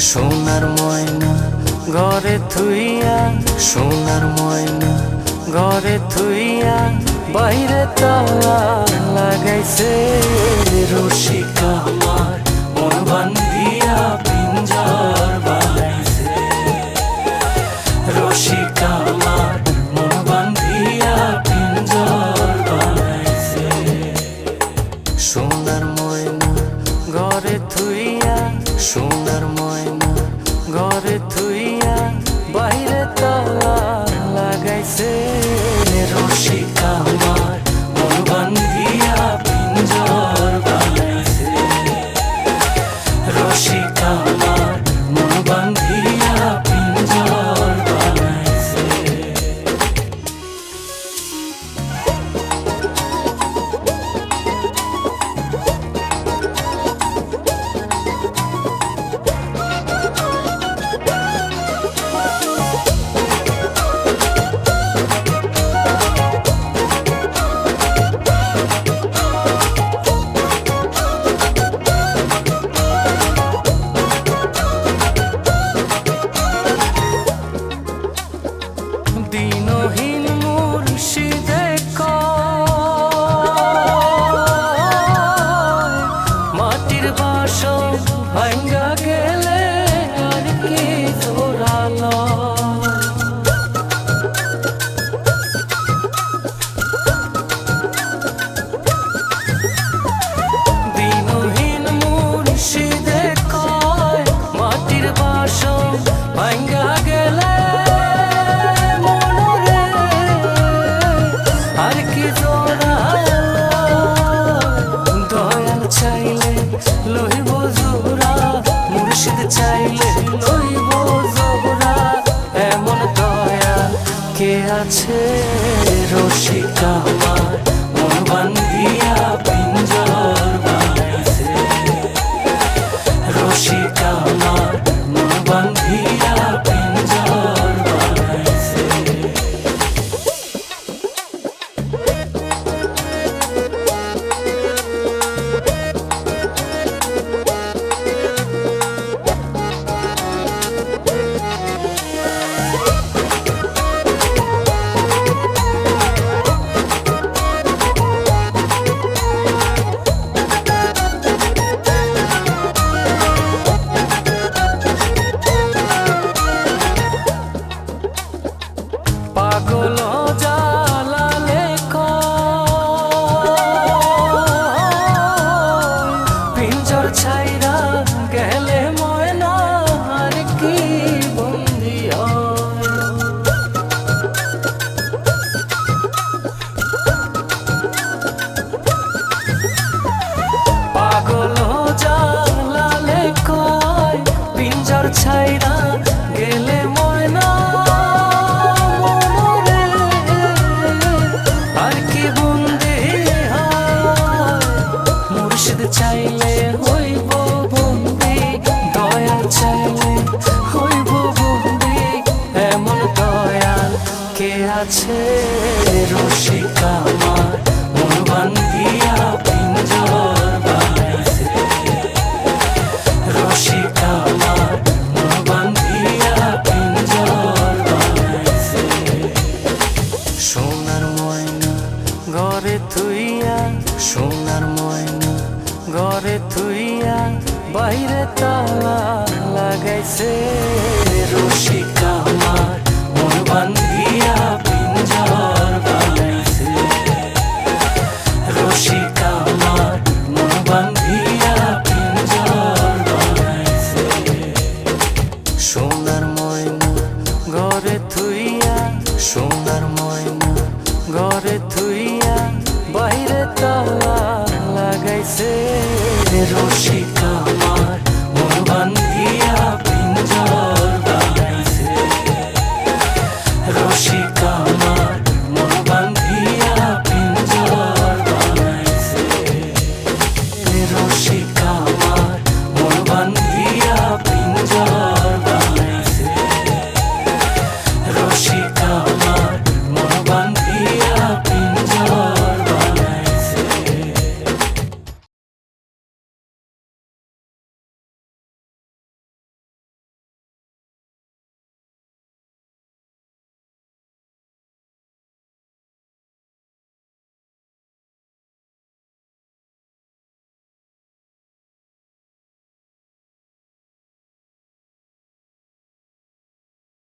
সোনার ময়না ঘরে থুইয়া, সোনার ময়না ঘরে থুইয়া, বাইরে তালা লাগাইছে। রসিকা আমার মন বান্ধিয়া পিঞ্জর বানাইছে। রসিকা আমার মন বান্ধিয়া পিঞ্জর বানাইছে। সোনার ময়না ঘরে থুইয়া, সোনার ময়না ঘরে থুইয়া, বাইরে তালা লাগাইছে। রসিকা আমার মন বান্ধিয়া পিঞ্জর বানাইছে। রসিকা আমার মন বান্ধিয়া পিঞ্জর বানাইছে। দিনহীন মুর্শিদে কয়, মাটির বাসন ভাঙ্গা গেলে আর কি জোড়ালো। দিনহীন মুর্শিদে কয়, মাটির বাসন ভাঙ্গা গেলে চাইলে লইব জোড়া, মুর্শিদ চাইলে লইব জোড়া, এমন দয়া কে আছে। রসিকা আমার মন বান্ধিয়া পিঞ্জর বানাইছে। রসিকা আমার মন বান্ধিয়া পিঞ্জর বানাইছে। পাগল জালালে কয়, পিঞ্জর ছাইরা গেলে ময়না আর কি বন্দি হয়। পাগল জালালে কয়, পিঞ্জর ছাইরা গেলে ময়না চাইলে হইব বন্দি, দয়া চাইলে হইব বন্দি, এমন দয়াল কে আছে। রসিকা আমার মন বান্ধিয়া পিঞ্জর বানাইছে। রসিকা আমার মন বান্ধিয়া পিঞ্জর বানাইছে। সোনার ময়না ঘরে থুইয়া, সোনার ময়না ঘরে থুইয়া, বাইরে তালা লাগাইছে।